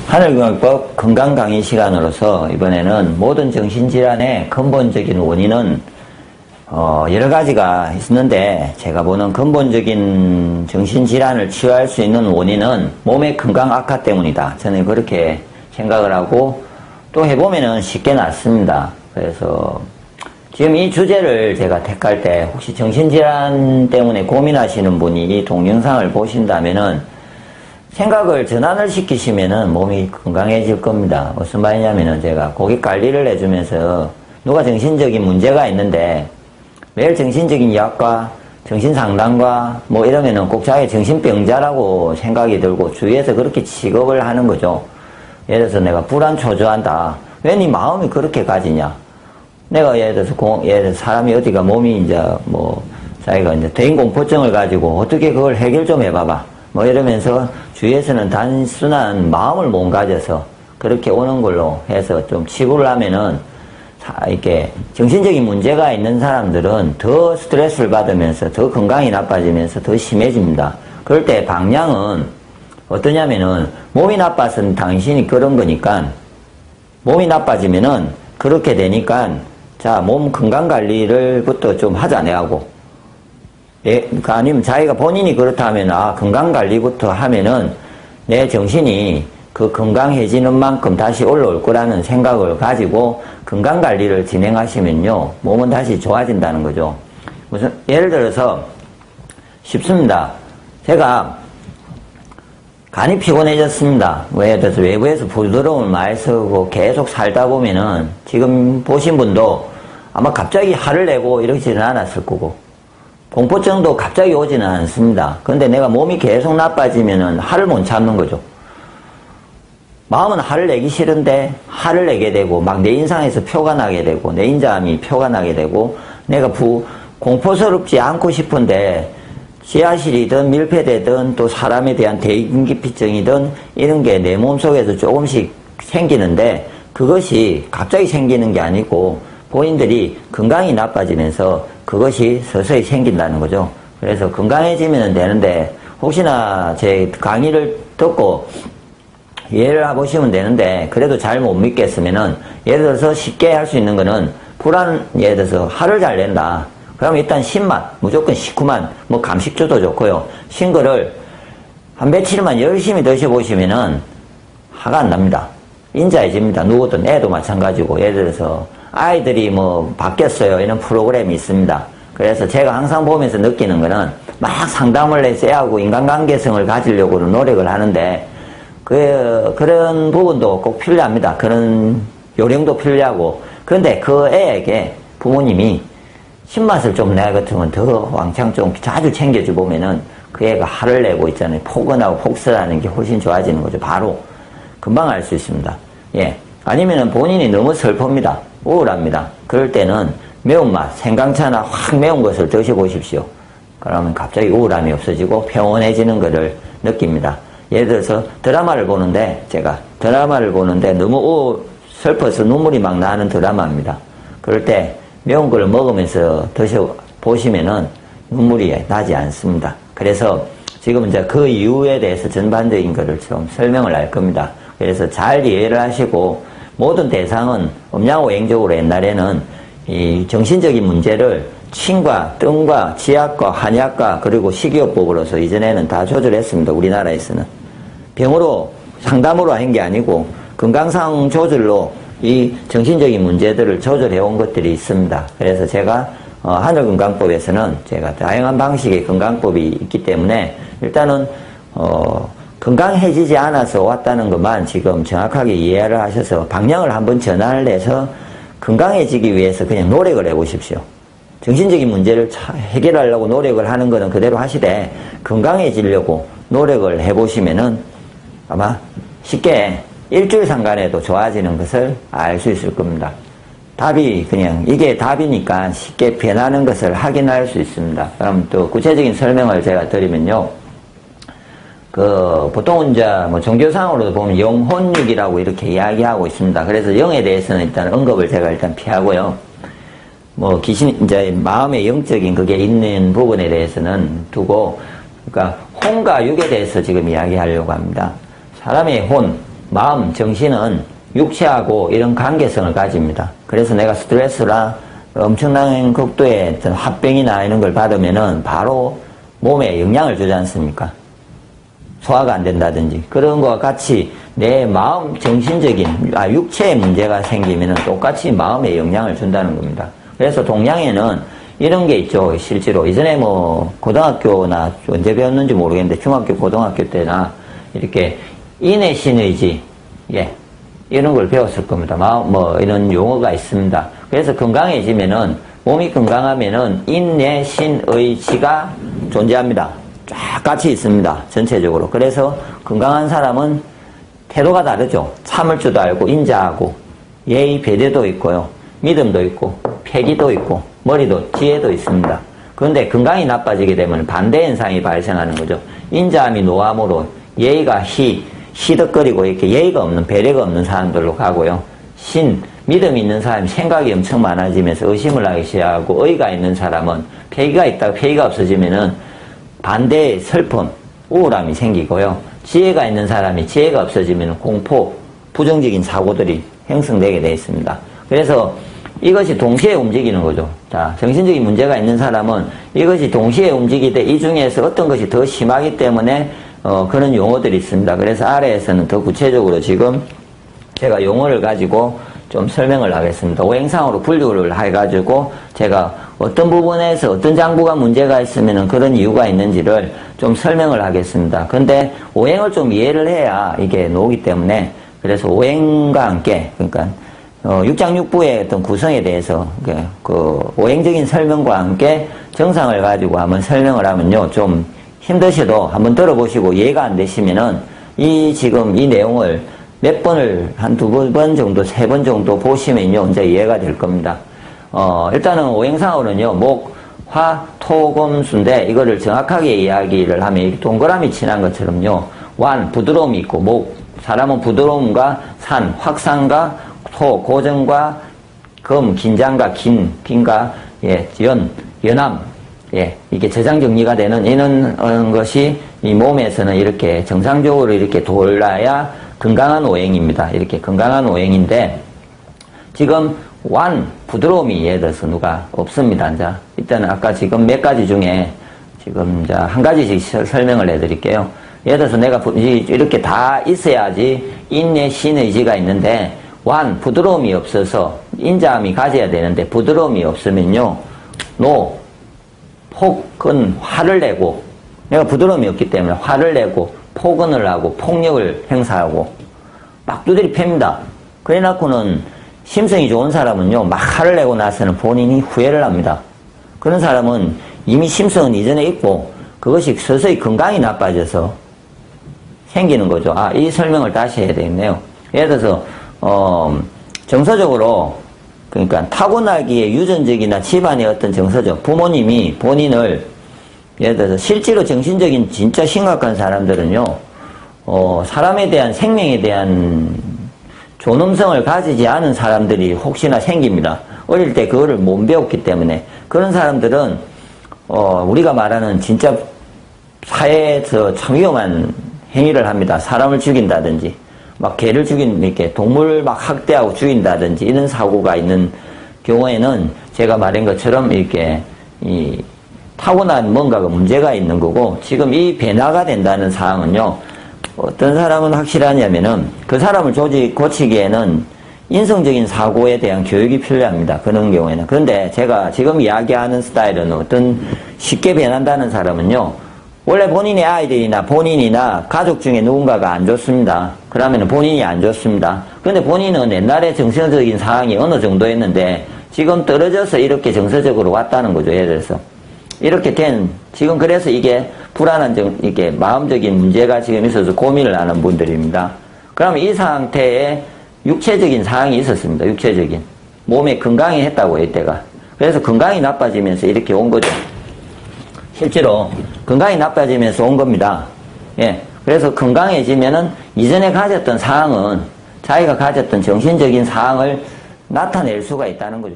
하늘건강법 건강강의 시간으로서 이번에는 모든 정신질환의 근본적인 원인은 여러 가지가 있는데, 제가 보는 근본적인 정신질환을 치유할 수 있는 원인은 몸의 건강 악화 때문이다. 저는 그렇게 생각을 하고, 또 해보면은 쉽게 낫습니다. 그래서 지금 이 주제를 제가 택할 때 혹시 정신질환 때문에 고민하시는 분이 이 동영상을 보신다면은 생각을 전환을 시키시면은 몸이 건강해질 겁니다. 무슨 말이냐면은, 제가 고객 관리를 해주면서 누가 정신적인 문제가 있는데 매일 정신적인 약과 정신상담과 뭐 이러면은 꼭 자기 정신병자라고 생각이 들고 주위에서 그렇게 취급을 하는 거죠. 예를 들어서 내가 불안초조한다. 왜 네 마음이 그렇게 가지냐? 내가 예를 들어서 사람이 어디가 몸이 이제 뭐 자기가 이제 대인공포증을 가지고 어떻게 그걸 해결 좀 해봐봐. 뭐 이러면서 주위에서는 단순한 마음을 못 가져서 그렇게 오는 걸로 해서 좀 치부를 하면은, 이렇게 정신적인 문제가 있는 사람들은 더 스트레스를 받으면서 더 건강이 나빠지면서 더 심해집니다. 그럴 때 방향은 어떠냐면은, 몸이 나빠서 당신이 그런 거니까, 몸이 나빠지면은 그렇게 되니까 자, 몸 건강 관리를부터 좀 하자 내하고. 그러니까 아니면 자기가 본인이 그렇다면 건강 관리부터 하면은 내 정신이 그 건강해지는 만큼 다시 올라올 거라는 생각을 가지고 건강 관리를 진행하시면요, 몸은 다시 좋아진다는 거죠. 무슨 예를 들어서 쉽습니다. 제가 간이 피곤해졌습니다. 예를 들어서 외부에서 부드러움을 많이 쓰고 계속 살다 보면은 지금 보신 분도 아마 갑자기 화를 내고 이러지는 않았을 거고, 공포증도 갑자기 오지는 않습니다. 그런데 내가 몸이 계속 나빠지면은 화를 못 참는 거죠. 마음은 화를 내기 싫은데 화를 내게 되고, 막 내 인상에서 표가 나게 되고, 내 인자함이 표가 나게 되고, 내가 공포스럽지 않고 싶은데 지하실이든 밀폐되든 또 사람에 대한 대인기피증이든 이런 게 내 몸속에서 조금씩 생기는데, 그것이 갑자기 생기는 게 아니고 본인들이 건강이 나빠지면서 그것이 서서히 생긴다는 거죠. 그래서 건강해지면 되는데, 혹시나 제 강의를 듣고 이해를 해보시면 되는데 그래도 잘 못 믿겠으면은, 예를 들어서 쉽게 할 수 있는 거는, 예를 들어서 화를 잘 낸다. 그럼 일단 신맛, 무조건 시큼한 뭐 감식주도 좋고요. 신 거를 한 며칠만 열심히 드셔보시면은 화가 안 납니다. 인자해집니다. 누구든, 애도 마찬가지고. 예를 들어서 아이들이 뭐 바뀌었어요, 이런 프로그램이 있습니다. 그래서 제가 항상 보면서 느끼는 거는, 막 상담을 해서 애하고 인간관계성을 가지려고 노력을 하는데 그런 부분도 꼭 필요합니다. 그런 요령도 필요하고. 그런데 그 애에게 부모님이 신맛을 좀 내 같으면 더 왕창 좀 자주 챙겨주 보면은 그 애가 화를 내고 있잖아요. 포근하고 폭설하는 게 훨씬 좋아지는 거죠. 바로 금방 알 수 있습니다. 예. 아니면은 본인이 너무 슬픕니다. 우울합니다. 그럴 때는 매운맛, 생강차나 확 매운 것을 드셔보십시오. 그러면 갑자기 우울함이 없어지고 평온해지는 것을 느낍니다. 예를 들어서 드라마를 보는데, 제가 드라마를 보는데 너무 슬퍼서 눈물이 막 나는 드라마입니다. 그럴 때 매운 걸 먹으면서 드셔보시면은 눈물이 나지 않습니다. 그래서 지금 이제 그 이유에 대해서 전반적인 것을 좀 설명을 할 겁니다. 그래서 잘 이해를 하시고, 모든 대상은 음양오행적으로 옛날에는 이 정신적인 문제를 침과 뜸과 지약과 한약과 그리고 식이요법으로서 이전에는 다 조절했습니다. 우리나라에서는 병으로 상담으로 한 게 아니고 건강상 조절로 이 정신적인 문제들을 조절해 온 것들이 있습니다. 그래서 제가 하늘건강법에서는 제가 다양한 방식의 건강법이 있기 때문에 일단은 건강해지지 않아서 왔다는 것만 지금 정확하게 이해를 하셔서 방향을 한번 전환을 해서 건강해지기 위해서 그냥 노력을 해보십시오. 정신적인 문제를 해결하려고 노력을 하는 것은 그대로 하시되, 건강해지려고 노력을 해보시면은 아마 쉽게 일주일 상간에도 좋아지는 것을 알 수 있을 겁니다. 답이 그냥 이게 답이니까 쉽게 변하는 것을 확인할 수 있습니다. 그럼 또 구체적인 설명을 제가 드리면요. 보통은 이제 뭐 종교상으로도 보면 영혼육이라고 이렇게 이야기하고 있습니다. 그래서 영에 대해서는 일단 언급을 제가 일단 피하고요. 뭐 귀신, 이제 마음의 영적인 그게 있는 부분에 대해서는 두고, 그러니까 혼과 육에 대해서 지금 이야기하려고 합니다. 사람의 혼, 마음, 정신은 육체하고 이런 관계성을 가집니다. 그래서 내가 스트레스나 엄청난 극도의 어떤 화병이나 이런 걸 받으면은 바로 몸에 영향을 주지 않습니까? 소화가 안 된다든지 그런 것과 같이 내 마음, 정신적인, 육체의 문제가 생기면은 똑같이 마음에 영향을 준다는 겁니다. 그래서 동양에는 이런 게 있죠. 실제로 이전에 뭐 고등학교나 언제 배웠는지 모르겠는데 중학교, 고등학교 때나 이렇게 인내신의지, 예, 이런 걸 배웠을 겁니다. 뭐 이런 용어가 있습니다. 그래서 건강해지면은 몸이 건강하면은 인내신의지가 존재합니다. 쫙 같이 있습니다. 전체적으로. 그래서 건강한 사람은 태도가 다르죠. 참을 줄도 알고 인자하고 예의 배려도 있고요. 믿음도 있고 패기도 있고 머리도 지혜도 있습니다. 그런데 건강이 나빠지게 되면 반대 현상이 발생하는 거죠. 인자함이 노함으로 예의가 희덕거리고 이렇게 예의가 없는 배려가 없는 사람들로 가고요. 믿음이 있는 사람이 생각이 엄청 많아지면서 의심을 하기 시작하고 의가 있는 사람은 패기가 있다가 패기가 없어지면은 반대의 슬픔, 우울함이 생기고요. 지혜가 있는 사람이 지혜가 없어지면 공포, 부정적인 사고들이 형성되게 되어 있습니다. 그래서 이것이 동시에 움직이는 거죠. 자, 정신적인 문제가 있는 사람은 이것이 동시에 움직이되 이 중에서 어떤 것이 더 심하기 때문에 그런 용어들이 있습니다. 그래서 아래에서는 더 구체적으로 지금 제가 용어를 가지고 좀 설명을 하겠습니다. 오행상으로 분류를 해가지고 제가 어떤 부분에서 어떤 장부가 문제가 있으면 그런 이유가 있는지를 좀 설명을 하겠습니다. 근데 오행을 좀 이해를 해야 이게 나오기 때문에 그래서 오행과 함께 그러니까 육장육부의 어떤 구성에 대해서 그 오행적인 설명과 함께 정상을 가지고 한번 설명을 하면요 좀 힘드셔도 한번 들어보시고 이해가 안 되시면은 지금 이 내용을 몇 번을 한 2번 정도, 3번 정도 보시면요, 이제 이해가 될 겁니다. 일단은 오행상으로는요, 목, 화, 토, 금, 수인데, 이거를 정확하게 이야기를 하면, 동그라미 칠한 것처럼요, 완, 부드러움이 있고, 목, 사람은 부드러움과 산, 확산과 토, 고정과 금, 긴장과 빈과, 예, 연함, 예, 이게 저장 정리가 되는 이런 것이 이 몸에서는 이렇게 정상적으로 이렇게 돌아야 건강한 오행입니다. 이렇게 건강한 오행인데, 지금 부드러움이 예를 들어서 누가 없습니다. 자, 일단은 아까 지금 몇 가지 중에 지금 한 가지씩 설명을 해드릴게요. 예를 들어서 내가 이렇게 다 있어야지 인내, 신의지가 있는데, 부드러움이 없어서 인자함이 가져야 되는데, 부드러움이 없으면요, 폭은 화를 내고, 내가 부드러움이 없기 때문에 화를 내고, 폭언을 하고 폭력을 행사하고 막 두드리 팹니다. 그래 놓고는 심성이 좋은 사람은요 막 화를 내고 나서는 본인이 후회를 합니다. 그런 사람은 이미 심성은 이전에 있고 그것이 서서히 건강이 나빠져서 생기는 거죠. 이 설명을 다시 해야 되겠네요. 예를 들어서 정서적으로 그러니까 타고나기에 유전적이나 집안의 어떤 정서적 부모님이 본인을 예를 들어서 실제로 정신적인 진짜 심각한 사람들은요, 사람에 대한 생명에 대한 존엄성을 가지지 않은 사람들이 혹시나 생깁니다. 어릴 때 그거를 못 배웠기 때문에 그런 사람들은 우리가 말하는 진짜 사회에서 참 위험한 행위를 합니다. 사람을 죽인다든지, 막 개를 이렇게 동물 막 학대하고 죽인다든지 이런 사고가 있는 경우에는 제가 말한 것처럼 이렇게 타고난 뭔가가 문제가 있는 거고, 지금 이 변화가 된다는 사항은요, 어떤 사람은 확실하냐면은 그 사람을 고치기에는 인성적인 사고에 대한 교육이 필요합니다. 그런 경우에는. 그런데 제가 지금 이야기하는 스타일은 어떤 쉽게 변한다는 사람은요, 원래 본인의 아이들이나 본인이나 가족 중에 누군가가 안 좋습니다. 그러면 본인이 안 좋습니다. 그런데 본인은 옛날에 정서적인 상황이 어느 정도였는데 지금 떨어져서 이렇게 정서적으로 왔다는 거죠. 예를 들어서. 이렇게 지금 그래서 이게 이게 마음적인 문제가 지금 있어서 고민을 하는 분들입니다. 그러면 이 상태에 육체적인 상황이 있었습니다. 육체적인. 몸에 건강이 했다고 이때가. 그래서 건강이 나빠지면서 이렇게 온 거죠. 실제로 건강이 나빠지면서 온 겁니다. 예. 그래서 건강해지면은 이전에 가졌던 상황은 자기가 가졌던 정신적인 상황을 나타낼 수가 있다는 거죠.